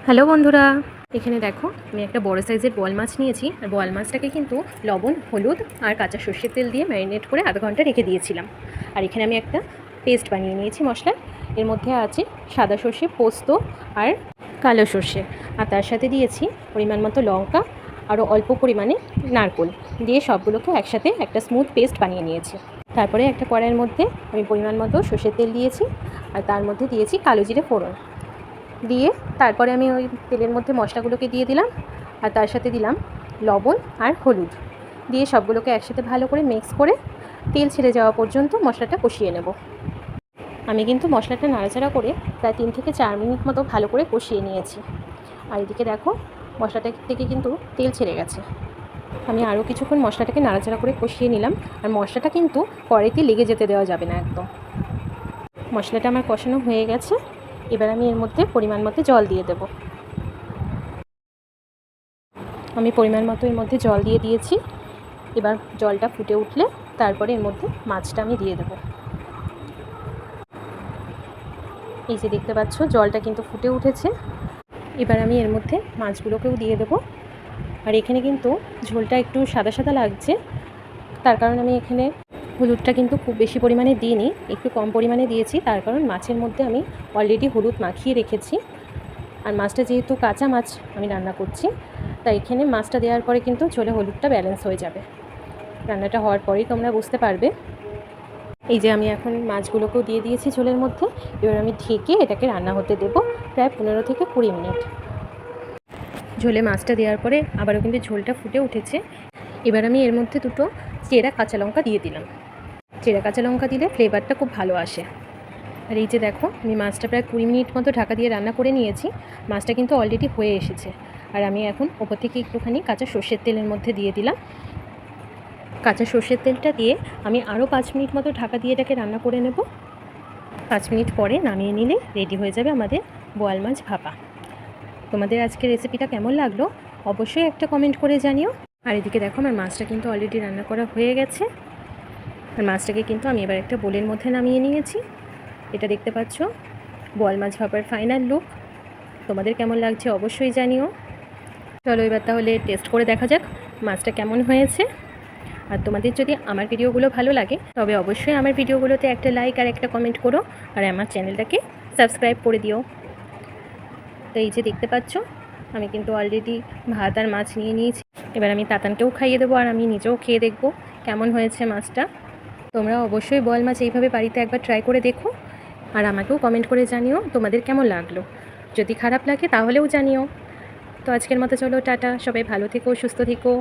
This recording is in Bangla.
হ্যালো বন্ধুরা, এখানে দেখো আমি একটা বড় সাইজের বোয়াল মাছ নিয়েছি। আর বোয়াল মাছটাকে কিন্তু লবণ, হলুদ আর কাঁচা সর্ষের তেল দিয়ে ম্যারিনেট করে আধা ঘন্টা রেখে দিয়েছিলাম। আর এখানে আমি একটা পেস্ট বানিয়ে নিয়েছি মশলার। এর মধ্যে আছে সাদা সর্ষে, পোস্ত আর কালো সর্ষে। আর তার সাথে দিয়েছি পরিমাণ মতো লঙ্কা, আরও অল্প পরিমাণে নারকেল দিয়ে সবগুলোকে একসাথে একটা স্মুথ পেস্ট বানিয়ে নিয়েছি। তারপরে একটা কড়াইয়ের মধ্যে আমি পরিমাণ মতো সর্ষের তেল দিয়েছি আর তার মধ্যে দিয়েছি কালো জিরে ফোড়ন দিয়ে তারপরে আমি ওই তেলের মধ্যে মশলাগুলোকে দিয়ে দিলাম আর তার সাথে দিলাম লবণ আর হলুদ দিয়ে সবগুলোকে একসাথে ভালো করে মিক্স করে তেল ছেড়ে যাওয়া পর্যন্ত মশলাটা কষিয়ে নেব। আমি কিন্তু মশলাটা নাড়াচাড়া করে প্রায় 3 থেকে 4 মিনিট মতো ভালো করে কষিয়ে নিয়েছি। আর এদিকে দেখো মশলাটা থেকে কিন্তু তেল ছেড়ে গেছে। আমি আরও কিছুক্ষণ মশলাটাকে নাড়াচাড়া করে কষিয়ে নিলাম। আর মশলাটা কিন্তু কড়াইতে লেগে যেতে দেওয়া যাবে না একদম। মশলাটা আমার কষানো হয়ে গেছে। এবার আমি এর মধ্যে পরিমাণ মতো জল দিয়ে দেব। আমি পরিমাণ মতো এর মধ্যে জল দিয়ে দিয়েছি। এবার জলটা ফুটে উঠলে তারপরে এর মধ্যে মাছটা আমি দিয়ে দেব। এই যে দেখতে পাচ্ছ জলটা কিন্তু ফুটে উঠেছে। এবার আমি এর মধ্যে মাছগুলোকেও দিয়ে দেব। আর এখানে কিন্তু ঝোলটা একটু সাদা সাদা লাগছে, তার কারণ আমি এখানে হলুদটা কিন্তু খুব বেশি পরিমাণে দিইনি, একটু কম পরিমাণে দিয়েছি। তার কারণ মাছের মধ্যে আমি অলরেডি হলুদ মাখিয়ে রেখেছি। আর মাছটা যেহেতু কাঁচা মাছ আমি রান্না করছি, তাই এখানে মাছটা দেওয়ার পরে কিন্তু ঝোলে হলুদটা ব্যালেন্স হয়ে যাবে। রান্নাটা হওয়ার পরেই তোমরা বুঝতে পারবে। এই যে আমি এখন মাছগুলোকেও দিয়ে দিয়েছি ঝোলের মধ্যে। এবার আমি ঢেকে এটাকে রান্না হতে দেবো প্রায় 15 থেকে 20 মিনিট। ঝোলে মাছটা দেওয়ার পরে আবারও কিন্তু ঝোলটা ফুটে উঠেছে। এবার আমি এর মধ্যে দুটো চেরা কাঁচা লঙ্কা দিয়ে দিলাম। চেরা কাঁচা লঙ্কা দিলে ফ্লেভারটা খুব ভালো আসে। আর এই যে দেখো আমি মাছটা প্রায় 20 মিনিট মতো ঢাকা দিয়ে রান্না করে নিয়েছি। মাছটা কিন্তু অলরেডি হয়ে এসেছে। আর আমি এখন ওপর থেকে একটুখানি কাঁচা সর্ষের তেলের মধ্যে দিয়ে দিলাম। কাঁচা সর্ষের তেলটা দিয়ে আমি আরও 5 মিনিট মতো ঢাকা দিয়ে এটাকে রান্না করে নেব। 5 মিনিট পরে নামিয়ে নিলে রেডি হয়ে যাবে আমাদের বোয়াল মাছ ভাপা। তোমাদের আজকের রেসিপিটা কেমন লাগলো অবশ্যই একটা কমেন্ট করে জানিও। আর এদিকে দেখো আমার মাছটা কিন্তু অলরেডি রান্না করা হয়ে গেছে। আর মাছটাকে কিন্তু আমি এবার একটা বোলের মধ্যে নামিয়ে নিয়েছি। এটা দেখতে পাচ্ছ বোয়াল মাছ ভাপার ফাইনাল লুক। তোমাদের কেমন লাগছে অবশ্যই জানিও। চলো এবার তাহলে টেস্ট করে দেখা যাক মাছটা কেমন হয়েছে। আর তোমাদের যদি আমার ভিডিওগুলো ভালো লাগে তবে অবশ্যই আমার ভিডিওগুলোতে একটা লাইক আর একটা কমেন্ট করো। আর আমার চ্যানেলটাকে সাবস্ক্রাইব করে দিও। তো এই যে দেখতে পাচ্ছ আমি কিন্তু অলরেডি ভাত আর মাছ নিয়ে নিয়েছি। এবার আমি তাতানকেও খাইয়ে দেবো আর আমি নিজেও খেয়ে দেখবো কেমন হয়েছে মাছটা। তোমরা অবশ্যই বোয়াল মাছ এইভাবে বাড়িতে একবার ট্রাই করে দেখো আর আমাকেও কমেন্ট করে জানিও তোমাদের কেমন লাগলো। যদি খারাপ লাগে তাহলেও জানিও। তো আজকের মতো চলো টাটা, সবাই ভালো থেকো, সুস্থ থেকো।